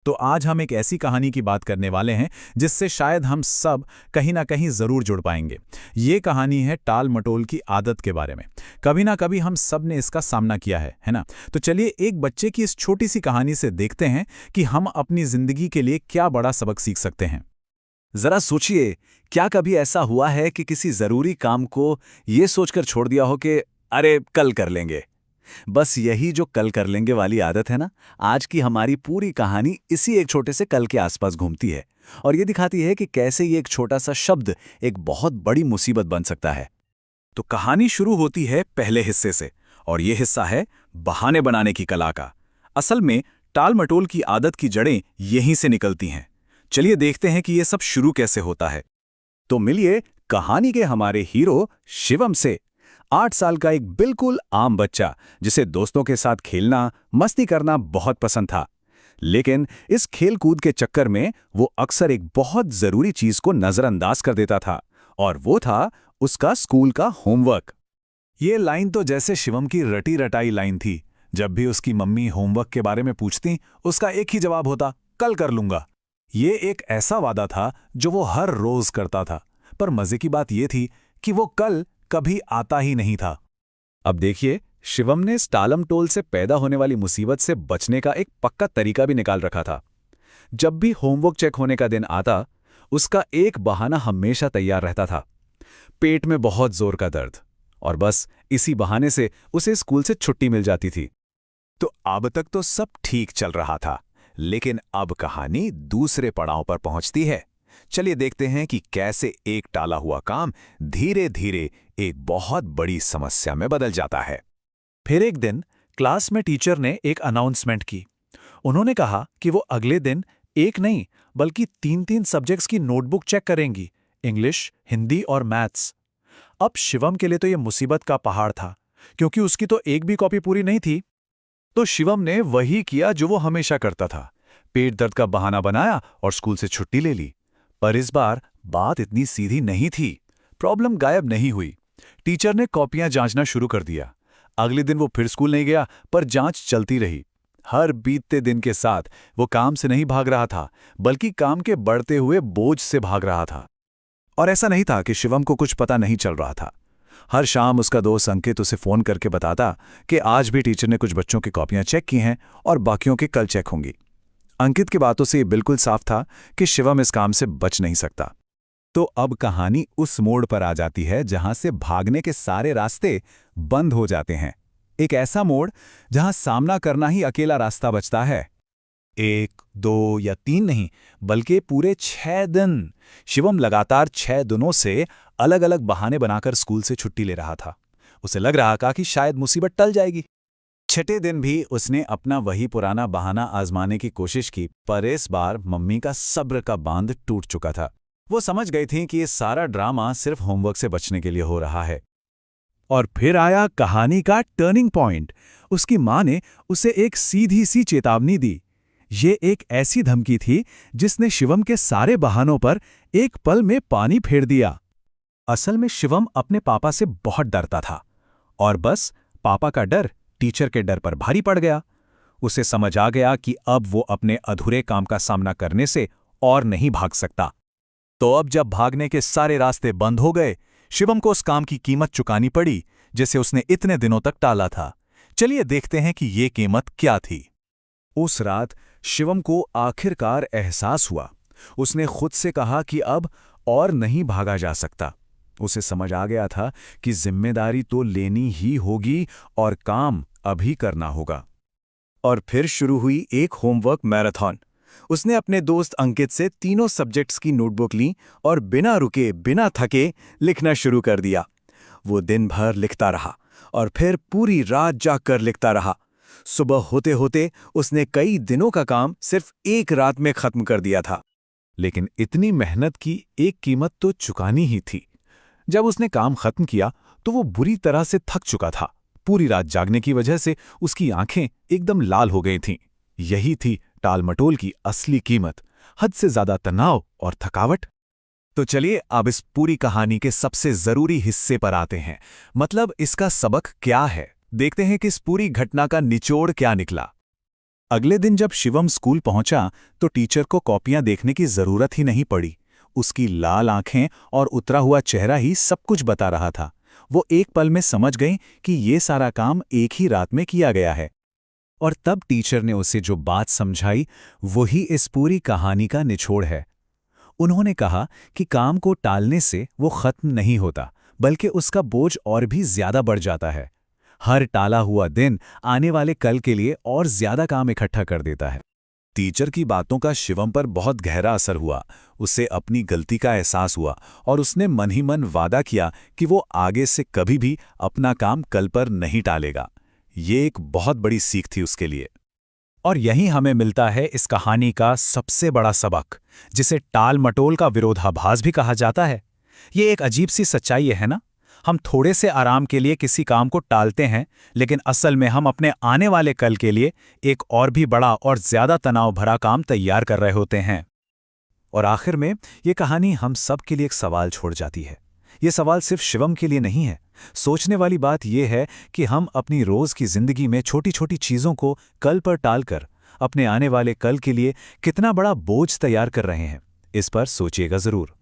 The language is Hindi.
तो आज हम एक ऐसी कहानी की बात करने वाले हैं जिससे शायद हम सब कहीं ना कहीं ज़रूर जुड़ पाएंगे। ये कहानी है टाल मटोल की आदत के बारे में। कभी ना कभी हम सब ने इसका सामना किया है ना? तो चलिए एक बच्चे की इस छोटी सी कहानी से देखते हैं कि हम अपनी ज़िंदगी के लिए क्या बड़ा सबक सीख सकते हैं। जरा सोचिए, क्या कभी ऐसा हुआ है कि किसी जरूरी काम को ये सोचकर छोड़ दिया हो कि अरे कल कर लेंगे। बस यही जो कल कर लेंगे वाली आदत है ना, आज की हमारी पूरी कहानी इसी एक छोटे से कल के आसपास घूमती है और ये दिखाती है कि कैसे ये एक छोटा सा शब्द एक बहुत बड़ी मुसीबत बन सकता है। तो कहानी शुरू होती है पहले हिस्से से और ये हिस्सा है बहाने बनाने की कला का। असल में टाल मटोल की आदत की जड़ें यहीं से निकलती हैं। चलिए देखते हैं कि ये सब शुरू कैसे होता है। तो मिलिए कहानी के हमारे हीरो शिवम से। 8 साल का एक बिल्कुल आम बच्चा जिसे दोस्तों के साथ खेलना, मस्ती करना बहुत पसंद था। लेकिन इस खेल कूद के चक्कर में वो अक्सर एक बहुत जरूरी चीज को नजरअंदाज कर देता था और वो था उसका स्कूल का होमवर्क। ये लाइन तो जैसे शिवम की रटी रटाई लाइन थी। जब भी उसकी मम्मी होमवर्क के बारे में पूछती, उसका एक ही जवाब होता, कल कर लूंगा। ये एक ऐसा वादा था जो वो हर रोज करता था, पर मजे की बात ये थी कि वो कल कभी आता ही नहीं था। अब देखिए, शिवम ने इस टालम टोल से पैदा होने वाली मुसीबत से बचने का एक पक्का तरीका भी निकाल रखा था। जब भी होमवर्क चेक होने का दिन आता, उसका एक बहाना हमेशा तैयार रहता था। पेट में बहुत जोर का दर्द, और बस इसी बहाने से उसे स्कूल से छुट्टी मिल जाती थी। तो अब तक तो सब ठीक चल रहा था, लेकिन अब कहानी दूसरे पड़ाव पर पहुंचती है। चलिए देखते हैं कि कैसे एक टाला हुआ काम धीरे धीरे एक बहुत बड़ी समस्या में बदल जाता है। फिर एक दिन क्लास में टीचर ने एक अनाउंसमेंट की। उन्होंने कहा कि वो अगले दिन एक नहीं बल्कि 3-3 सब्जेक्ट्स की नोटबुक चेक करेंगी, इंग्लिश, हिंदी और मैथ्स। अब शिवम के लिए तो ये मुसीबत का पहाड़ था, क्योंकि उसकी तो एक भी कॉपी पूरी नहीं थी। तो शिवम ने वही किया जो वो हमेशा करता था, पेट दर्द का बहाना बनाया और स्कूल से छुट्टी ले ली। पर इस बार बात इतनी सीधी नहीं थी। प्रॉब्लम गायब नहीं हुई। टीचर ने कॉपियां जांचना शुरू कर दिया। अगले दिन वो फिर स्कूल नहीं गया, पर जांच चलती रही। हर बीतते दिन के साथ वो काम से नहीं भाग रहा था, बल्कि काम के बढ़ते हुए बोझ से भाग रहा था। और ऐसा नहीं था कि शिवम को कुछ पता नहीं चल रहा था। हर शाम उसका दोस्त अंकित उसे फोन करके बताता कि आज भी टीचर ने कुछ बच्चों की कॉपियां चेक की हैं और बाकियों की कल चेक होंगी। अंकित की बातों से ये बिल्कुल साफ था कि शिवम इस काम से बच नहीं सकता। तो अब कहानी उस मोड़ पर आ जाती है जहां से भागने के सारे रास्ते बंद हो जाते हैं। एक ऐसा मोड़ जहां सामना करना ही अकेला रास्ता बचता है। 1, 2 या 3 नहीं, बल्कि पूरे 6 दिन शिवम लगातार 6 दिनों से अलग अलग बहाने बनाकर स्कूल से छुट्टी ले रहा था। उसे लग रहा था कि शायद मुसीबत टल जाएगी। छठे दिन भी उसने अपना वही पुराना बहाना आजमाने की कोशिश की, पर इस बार मम्मी का सब्र का बांध टूट चुका था। वो समझ गई थी कि ये सारा ड्रामा सिर्फ होमवर्क से बचने के लिए हो रहा है। और फिर आया कहानी का टर्निंग पॉइंट। उसकी माँ ने उसे एक सीधी सी चेतावनी दी। ये एक ऐसी धमकी थी जिसने शिवम के सारे बहानों पर एक पल में पानी फेर दिया। असल में शिवम अपने पापा से बहुत डरता था, और बस पापा का डर टीचर के डर पर भारी पड़ गया। उसे समझ आ गया कि अब वो अपने अधूरे काम का सामना करने से और नहीं भाग सकता। तो अब जब भागने के सारे रास्ते बंद हो गए, शिवम को उस काम की कीमत चुकानी पड़ी जिसे उसने इतने दिनों तक टाला था। चलिए देखते हैं कि ये कीमत क्या थी। उस रात शिवम को आखिरकार एहसास हुआ। उसने खुद से कहा कि अब और नहीं भागा जा सकता। उसे समझ आ गया था कि जिम्मेदारी तो लेनी ही होगी और काम अभी करना होगा। और फिर शुरू हुई एक होमवर्क मैराथन। उसने अपने दोस्त अंकित से तीनों सब्जेक्ट्स की नोटबुक ली और बिना रुके, बिना थके लिखना शुरू कर दिया। वो दिन भर लिखता रहा और फिर पूरी रात जागकर लिखता रहा। सुबह होते होते उसने कई दिनों का काम सिर्फ एक रात में खत्म कर दिया था। लेकिन इतनी मेहनत की एक कीमत तो चुकानी ही थी। जब उसने काम खत्म किया तो वो बुरी तरह से थक चुका था। पूरी रात जागने की वजह से उसकी आंखें एकदम लाल हो गई थीं। यही थी टालमटोल की असली कीमत, हद से ज्यादा तनाव और थकावट। तो चलिए अब इस पूरी कहानी के सबसे जरूरी हिस्से पर आते हैं, मतलब इसका सबक क्या है। देखते हैं कि इस पूरी घटना का निचोड़ क्या निकला। अगले दिन जब शिवम स्कूल पहुंचा तो टीचर को कॉपियां देखने की जरूरत ही नहीं पड़ी। उसकी लाल आंखें और उतरा हुआ चेहरा ही सब कुछ बता रहा था। वो एक पल में समझ गई कि ये सारा काम एक ही रात में किया गया है। और तब टीचर ने उसे जो बात समझाई वही इस पूरी कहानी का निचोड़ है। उन्होंने कहा कि काम को टालने से वो खत्म नहीं होता, बल्कि उसका बोझ और भी ज्यादा बढ़ जाता है। हर टाला हुआ दिन आने वाले कल के लिए और ज्यादा काम इकट्ठा कर देता है। टीचर की बातों का शिवम पर बहुत गहरा असर हुआ। उसे अपनी गलती का एहसास हुआ और उसने मन ही मन वादा किया कि वो आगे से कभी भी अपना काम कल पर नहीं टालेगा। ये एक बहुत बड़ी सीख थी उसके लिए। और यही हमें मिलता है इस कहानी का सबसे बड़ा सबक, जिसे टाल मटोल का विरोधाभास भी कहा जाता है। ये एक अजीब सी सच्चाई है ना। हम थोड़े से आराम के लिए किसी काम को टालते हैं, लेकिन असल में हम अपने आने वाले कल के लिए एक और भी बड़ा और ज्यादा तनाव भरा काम तैयार कर रहे होते हैं। और आखिर में ये कहानी हम सब के लिए एक सवाल छोड़ जाती है। ये सवाल सिर्फ शिवम के लिए नहीं है। सोचने वाली बात यह है कि हम अपनी रोज की जिंदगी में छोटी छोटी चीजों को कल पर टालकर अपने आने वाले कल के लिए कितना बड़ा बोझ तैयार कर रहे हैं। इस पर सोचिएगा जरूर।